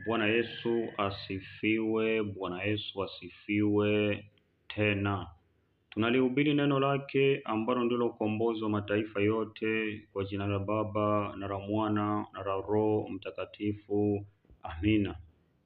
Bwana Yesu asifiwe. Bwana Yesu asifiwe tena. Tunalihubiri neno lake ambalo ndilo ukombozi wa mataifa yote, kwa jina la Baba na la Mwana na la Roho Mtakatifu. Amina.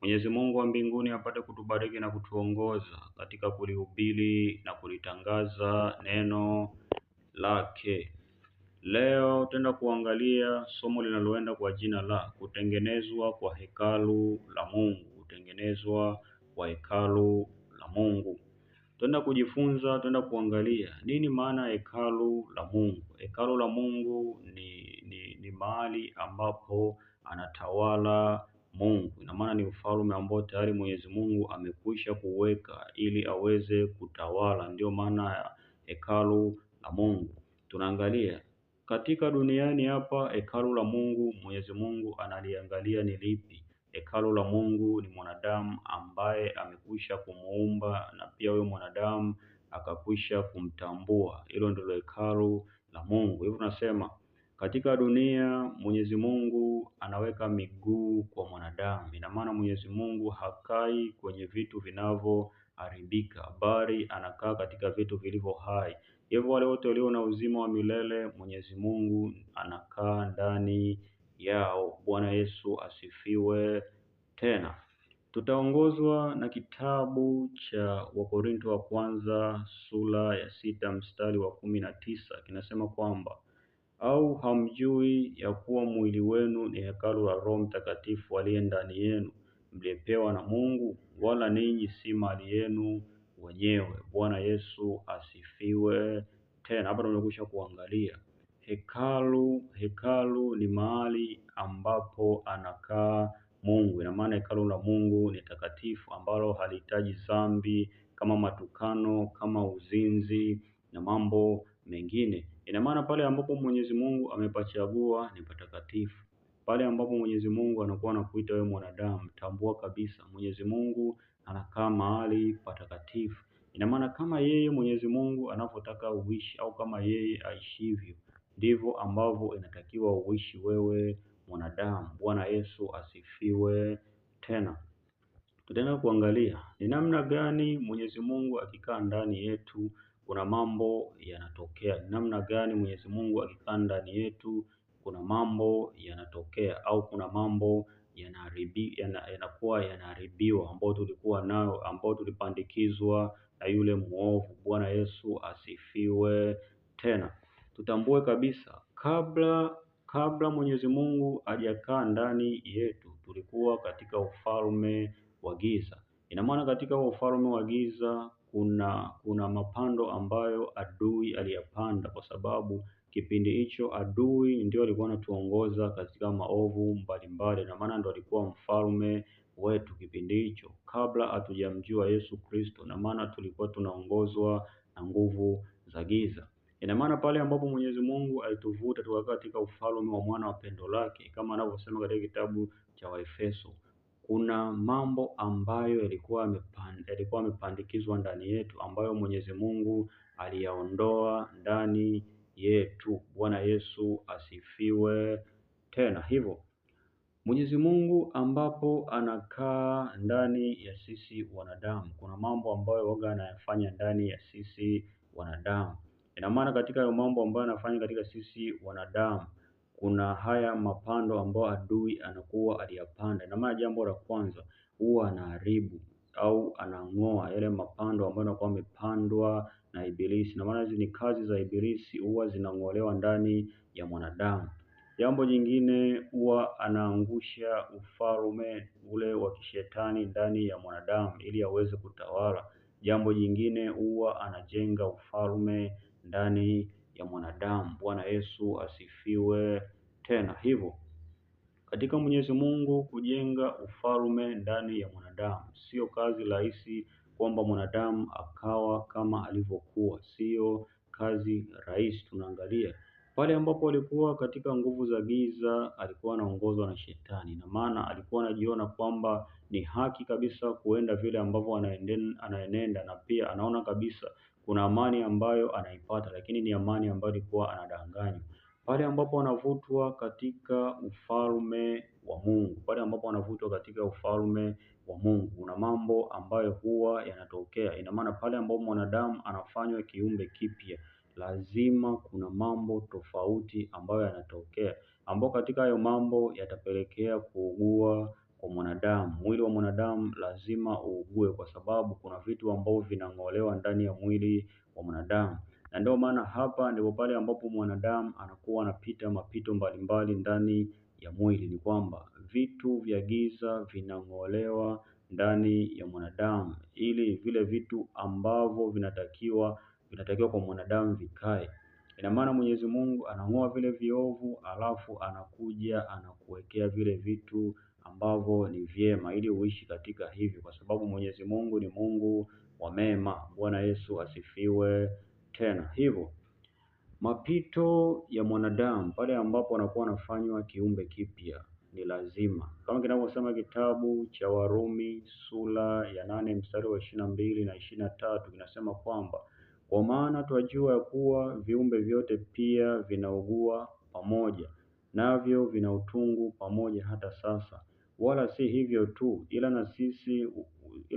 Mwenyezi Mungu wa mbinguni apate kutubariki na kutuongoza katika kulihubiri na kulitangaza neno lake. Leo tutaenda kuangalia somo linaloenda kwa jina la kutengenezwa kwa hekalu la Mungu. Kutengenezwa kwa hekalu la Mungu. Tutaenda kujifunza, tutaenda kuangalia nini maana ya hekalu la Mungu. Hekalu la Mungu ni mahali ambapo anatawala Mungu. Ina maana ni ufalme ambao tayari Mwenyezi Mungu amekwisha kuweka ili aweze kutawala. Ndio maana ya hekalu la Mungu. Tunaangalia katika duniani hapa, hekalu la Mungu, Mwenyezi Mungu analiangalia ni lipi? Hekalu la Mungu ni mwanadamu ambaye amekwisha kumuumba, na pia huyo mwanadamu akakwisha kumtambua. Hilo ndilo hekalu la Mungu. Hivyo tunasema katika dunia Mwenyezi Mungu anaweka miguu kwa mwanadamu. Ina maana Mwenyezi Mungu hakai kwenye vitu vinavyoharibika, bali anakaa katika vitu vilivyo hai. Hivyo wale wote walio na uzima wa milele, Mwenyezi Mungu anakaa ndani yao. Bwana Yesu asifiwe tena. Tutaongozwa na kitabu cha Wakorintho wa kwanza sura ya 6 mstari wa 19. Kinasema kwamba au hamjui ya kuwa mwili wenu ni hekalu la Roho Mtakatifu aliye ndani yenu, mliyepewa na Mungu, wala ninyi si mali yenu wenyewe. Bwana Yesu asifiwe tena. Hapa tumekwisha kuangalia hekalu ni mahali ambapo anakaa Mungu. Ina maana hekalu la Mungu ni takatifu, ambalo halihitaji dhambi kama matukano, kama uzinzi na mambo mengine. Ina maana pale ambapo Mwenyezi Mungu amepachagua ni patakatifu. Pale ambapo Mwenyezi Mungu anakuwa anakuita wewe mwanadamu, tambua kabisa Mwenyezi Mungu anakaa mahali patakatifu. Ina maana kama yeye Mwenyezi Mungu anavyotaka uishi, au kama yeye aishivyo, ndivyo ambavyo inatakiwa uishi wewe mwanadamu. Bwana Yesu asifiwe tena. Tutaenda kuangalia ni namna gani Mwenyezi Mungu akikaa ndani yetu kuna mambo yanatokea. Ni namna gani Mwenyezi Mungu akikaa ndani yetu kuna mambo yanatokea, au kuna mambo yanakuwa yanaharibiwa, ambao tulikuwa nayo, ambao tulipandikizwa na yule muovu. Bwana Yesu asifiwe tena. Tutambue kabisa kabla Mwenyezi Mungu hajakaa ndani yetu, tulikuwa katika ufalme wa giza. Ina maana katika ufalme wa giza kuna mapando ambayo adui aliyapanda, kwa sababu kipindi hicho adui ndio alikuwa anatuongoza katika maovu mbalimbali. Ina maana ndio alikuwa mfalme wetu kipindi hicho, kabla hatujamjua Yesu Kristo. Ina maana tulikuwa tunaongozwa na nguvu za giza. Ina maana pale ambapo Mwenyezi Mungu alituvuta tukakaa katika ufalme wa mwana wa pendo lake, kama anavyosema katika kitabu cha Waefeso, kuna mambo ambayo yalikuwa yamepandikizwa ndani yetu, ambayo Mwenyezi Mungu aliyaondoa ndani yetu. Bwana Yesu asifiwe tena. Hivyo Mwenyezi Mungu ambapo anakaa ndani ya sisi wanadamu, kuna mambo ambayo waga anayafanya ndani ya sisi wanadamu. Ina maana katika hayo mambo ambayo anafanya katika sisi wanadamu, kuna haya mapando ambayo adui anakuwa aliyapanda. Ina maana jambo la kwanza, huwa anaharibu au anang'oa yale mapando ambayo yanakuwa yamepandwa na Ibilisi. Ina maana hizi ni kazi za Ibilisi, huwa zinang'olewa ndani ya mwanadamu. Jambo jingine, huwa anaangusha ufalme ule wa kishetani ndani ya mwanadamu ili aweze kutawala. Jambo jingine, huwa anajenga ufalme ndani ya mwanadamu. Bwana Yesu asifiwe tena. Hivyo katika Mwenyezi Mungu kujenga ufalme ndani ya mwanadamu sio kazi rahisi, kwamba mwanadamu akawa kama alivyokuwa. Sio kazi rahisi. Tunaangalia pale ambapo alikuwa katika nguvu za giza, alikuwa anaongozwa na shetani. Na maana alikuwa anajiona kwamba ni haki kabisa kuenda vile ambavyo anaenenda, na pia anaona kabisa kuna amani ambayo anaipata, lakini ni amani ambayo alikuwa anadanganywa. Pale ambapo anavutwa katika ufalme wa Mungu. Pale ambapo anavutwa katika ufalme wa Mungu, kuna mambo ambayo huwa yanatokea. Ina maana pale ambapo mwanadamu anafanywa kiumbe kipya, lazima kuna mambo tofauti ambayo yanatokea, ambao katika hayo mambo yatapelekea kuugua kwa mwanadamu. Mwili wa mwanadamu lazima uugue, kwa sababu kuna vitu ambavyo vinang'olewa ndani ya mwili wa mwanadamu, na ndio maana hapa ndipo pale ambapo mwanadamu anakuwa anapita mapito mbalimbali ndani ya mwili. Ni kwamba vitu vya giza vinang'olewa ndani ya mwanadamu, ili vile vitu ambavyo vinatakiwa kwa mwanadamu vikae. Ina maana Mwenyezi Mungu anang'oa vile viovu, alafu anakuja anakuwekea vile vitu ambavyo ni vyema, ili uishi katika hivyo, kwa sababu Mwenyezi Mungu ni Mungu wa mema. Bwana Yesu asifiwe. Tena hivyo mapito ya mwanadamu pale ambapo anakuwa anafanywa kiumbe kipya ni lazima, kama kinavyosema kitabu cha Warumi sura ya 8 mstari wa 22 na 23, kinasema kwamba kwa maana twajua ya kuwa viumbe vyote pia vinaugua pamoja, navyo vina utungu pamoja hata sasa. Wala si hivyo tu, ila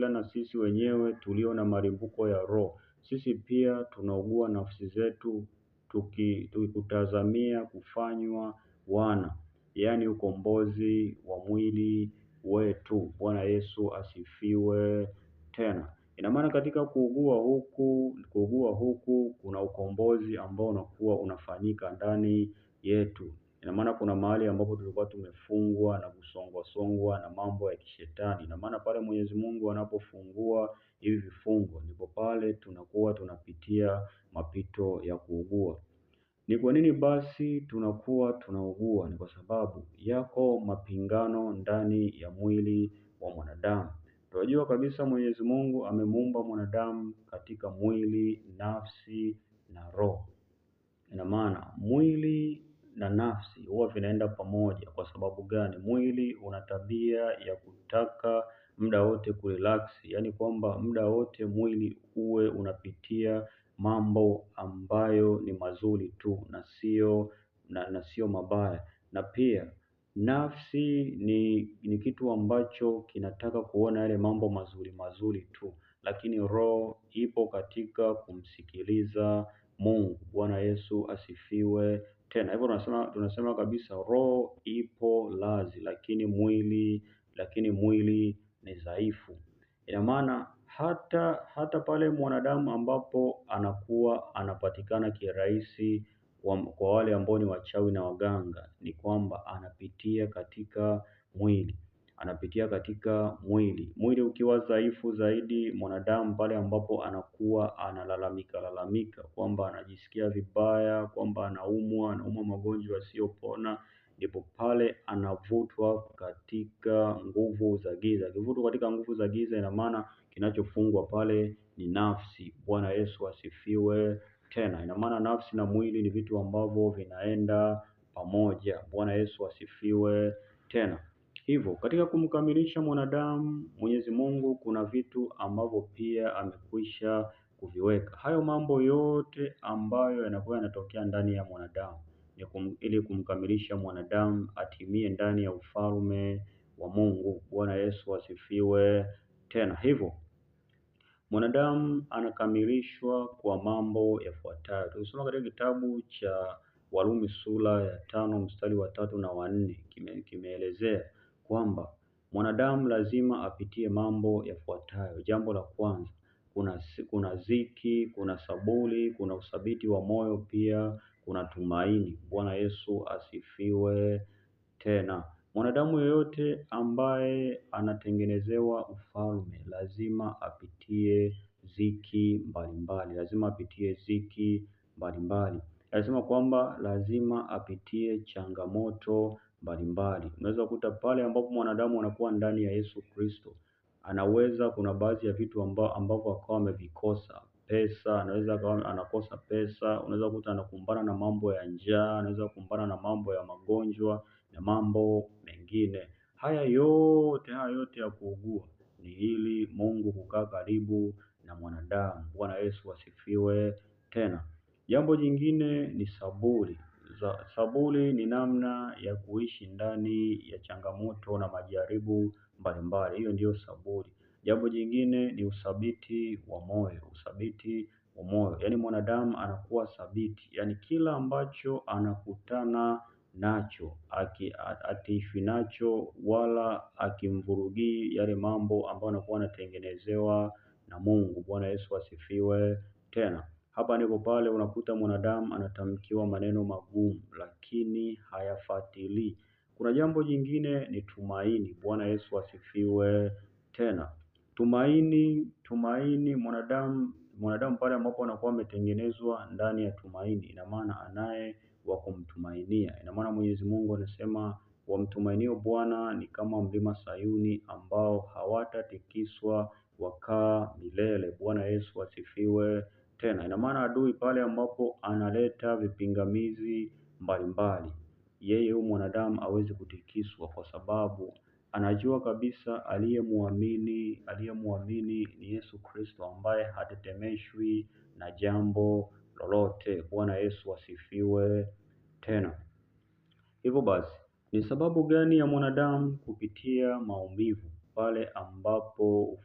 na sisi wenyewe tulio na malimbuko ya roho, sisi pia tunaugua nafsi zetu, tukikutazamia kufanywa wana, yaani ukombozi wa mwili wetu. Bwana Yesu asifiwe. Tena ina maana katika kuugua huku kuna ukombozi ambao unakuwa unafanyika ndani yetu. Ina maana kuna mahali ambapo tulikuwa tumefungwa na kusongwa na mambo ya kishetani. Ina maana pale Mwenyezi Mungu anapofungua hivi vifungo, ndipo pale tunakuwa tunapitia mapito ya kuugua. Ni kwa nini basi tunakuwa tunaugua? Ni kwa sababu yako mapingano ndani ya mwili wa mwanadamu. Tunajua kabisa Mwenyezi Mungu amemuumba mwanadamu katika mwili, nafsi na roho. Ina maana mwili na nafsi huwa vinaenda pamoja. Kwa sababu gani? Mwili una tabia ya kutaka muda wote kurelax, yaani kwamba muda wote mwili uwe unapitia mambo ambayo ni mazuri tu na sio mabaya. Na pia nafsi ni kitu ambacho kinataka kuona yale mambo mazuri mazuri tu, lakini roho ipo katika kumsikiliza Mungu. Bwana Yesu asifiwe. Tena hivyo tunasema kabisa roho ipo lazi, lakini mwili ni dhaifu. Ina maana hata pale mwanadamu ambapo anakuwa anapatikana kirahisi kwa wale ambao ni wachawi na waganga, ni kwamba anapitia katika mwili. Mwili ukiwa dhaifu zaidi, mwanadamu pale ambapo anakuwa analalamika kwamba anajisikia vibaya, kwamba anaumwa magonjwa yasiyopona, ndipo pale anavutwa katika nguvu za giza. Akivutwa katika nguvu za giza, ina maana kinachofungwa pale ni nafsi. Bwana Yesu asifiwe. Tena ina maana nafsi na mwili ni vitu ambavyo vinaenda pamoja. Bwana Yesu asifiwe. Tena hivyo katika kumkamilisha mwanadamu, Mwenyezi Mungu kuna vitu ambavyo pia amekwisha kuviweka. Hayo mambo yote ambayo yanakuwa yanatokea ndani ya mwanadamu ili kumkamilisha mwanadamu atimie ndani ya ufalme wa Mungu. Bwana Yesu asifiwe. Tena hivyo mwanadamu anakamilishwa kwa mambo yafuatayo. Tukisoma katika kitabu cha Warumi sura ya 5 mstari wa 3 na wa 4, kimeelezea kwamba mwanadamu lazima apitie mambo yafuatayo. Jambo la kwanza, kuna ziki, kuna saburi, kuna uthabiti wa moyo, pia kuna tumaini. Bwana Yesu asifiwe. Tena mwanadamu yeyote ambaye anatengenezewa ufalme lazima apitie ziki mbalimbali. Anasema kwamba lazima apitie changamoto mbalimbali. Unaweza kukuta pale ambapo mwanadamu anakuwa ndani ya Yesu Kristo, kuna baadhi ya vitu ambavyo akawa amevikosa. Pesa, anaweza akawa anakosa pesa. Unaweza kukuta anakumbana na mambo ya njaa, anaweza kukumbana na mambo ya magonjwa na mambo mengine. Haya yote ya kuugua ni ili Mungu kukaa karibu na mwanadamu. Bwana Yesu asifiwe. Tena jambo jingine ni saburi. Saburi ni namna ya kuishi ndani ya changamoto na majaribu mbalimbali. Hiyo ndiyo saburi. Jambo jingine ni uthabiti wa moyo. Uthabiti wa moyo, yaani mwanadamu anakuwa thabiti, yaani kila ambacho anakutana nacho atiishwi nacho wala akimvurugii yale mambo ambayo anakuwa anatengenezewa na Mungu. Bwana Yesu asifiwe tena. Hapa ndipo pale unakuta mwanadamu anatamkiwa maneno magumu, lakini hayafuatilii. Kuna jambo jingine ni tumaini. Bwana Yesu asifiwe tena. Tumaini, mwanadamu pale ambapo anakuwa ametengenezwa ndani ya tumaini, ina maana anaye wa kumtumainia. Ina maana Mwenyezi Mungu anasema wamtumainio Bwana ni kama mlima Sayuni ambao hawatatikiswa wakaa milele. Bwana Yesu asifiwe tena. Ina maana adui pale ambapo analeta vipingamizi mbalimbali, yeye huyu mwanadamu hawezi kutikiswa, kwa sababu anajua kabisa aliyemwamini ni Yesu Kristo ambaye hatetemeshwi na jambo lolote. Bwana Yesu asifiwe tena. Hivyo basi, ni sababu gani ya mwanadamu kupitia maumivu pale ambapo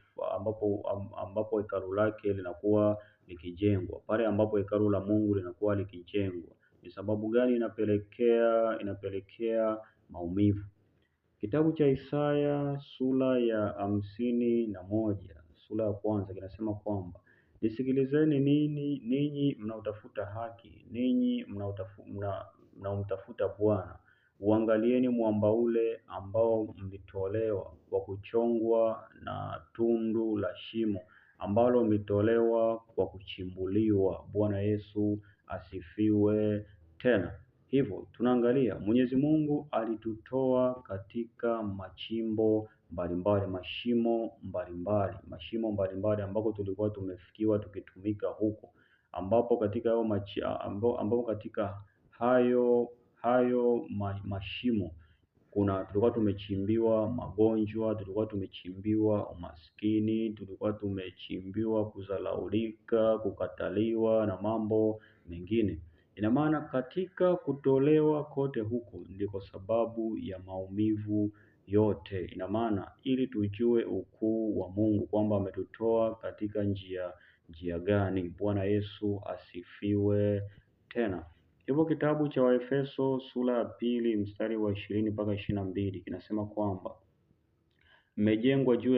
hekalu lake linakuwa likijengwa, pale ambapo hekalu la Mungu linakuwa likijengwa? Ni sababu gani inapelekea maumivu? Kitabu cha Isaya sura ya 51 sura ya kwanza kinasema kwamba nisikilizeni ninyi mnaotafuta haki, ninyi mnaomtafuta Bwana, uangalieni mwamba ule ambao mlitolewa kwa kuchongwa na tundu la shimo, ambalo mlitolewa kwa kuchimbuliwa. Bwana Yesu asifiwe tena. Hivyo tunaangalia Mwenyezi Mungu alitutoa katika mashimo mbalimbali ambako tulikuwa tumefikiwa tukitumika huko, ambapo katika hayo mashimo tulikuwa tumechimbiwa magonjwa, tulikuwa tumechimbiwa umaskini, tulikuwa tumechimbiwa kudharaulika, kukataliwa na mambo mengine. Ina maana katika kutolewa kote huko ndiko sababu ya maumivu yote. Ina maana ili tujue ukuu wa Mungu kwamba ametutoa katika njia gani. Bwana Yesu asifiwe tena. Hivyo kitabu cha Waefeso sura ya 2 mstari wa 20 mpaka 22 kinasema kwamba mmejengwa juu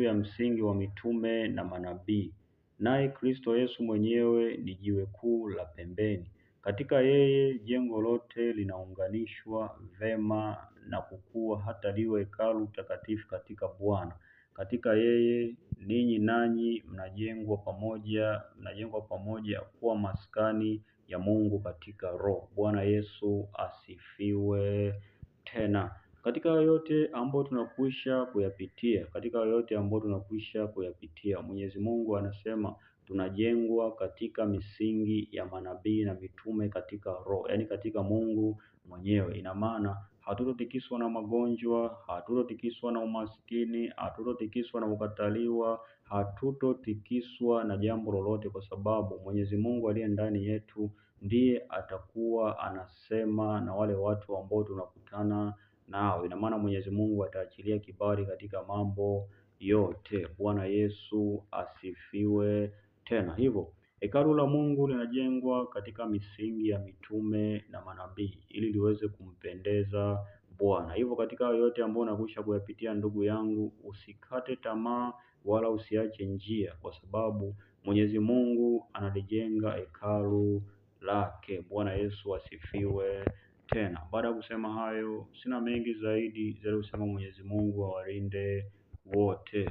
ya msingi wa mitume na manabii, naye Kristo Yesu mwenyewe ni jiwe kuu la pembeni. Katika yeye jengo lote linaunganishwa vema na kukua hata liwe hekalu takatifu katika Bwana. Katika yeye ninyi nanyi mnajengwa pamoja kuwa maskani ya Mungu katika Roho. Bwana Yesu asifiwe tena. Katika yote ambayo tunakwisha kuyapitia, Mwenyezi Mungu anasema tunajengwa katika misingi ya manabii na mitume katika Roho, yaani katika Mungu mwenyewe. Ina maana hatutotikiswa na magonjwa, hatutotikiswa na umaskini, hatutotikiswa na kukataliwa, hatutotikiswa na jambo lolote, kwa sababu Mwenyezi Mungu aliye ndani yetu ndiye atakuwa anasema na wale watu ambao tunakutana nao. Ina maana Mwenyezi Mungu ataachilia kibali katika mambo yote. Bwana Yesu asifiwe tena. Hivyo hekalu la Mungu linajengwa katika misingi ya mitume na manabii ili liweze kumpendeza Bwana. Hivyo katika yote ambayo unakwisha kuyapitia, ndugu yangu, usikate tamaa wala usiache njia, kwa sababu Mwenyezi Mungu analijenga hekalu lake. Bwana Yesu asifiwe tena. Baada ya kusema hayo, sina mengi zaidi kusema. Mwenyezi Mungu awalinde wote.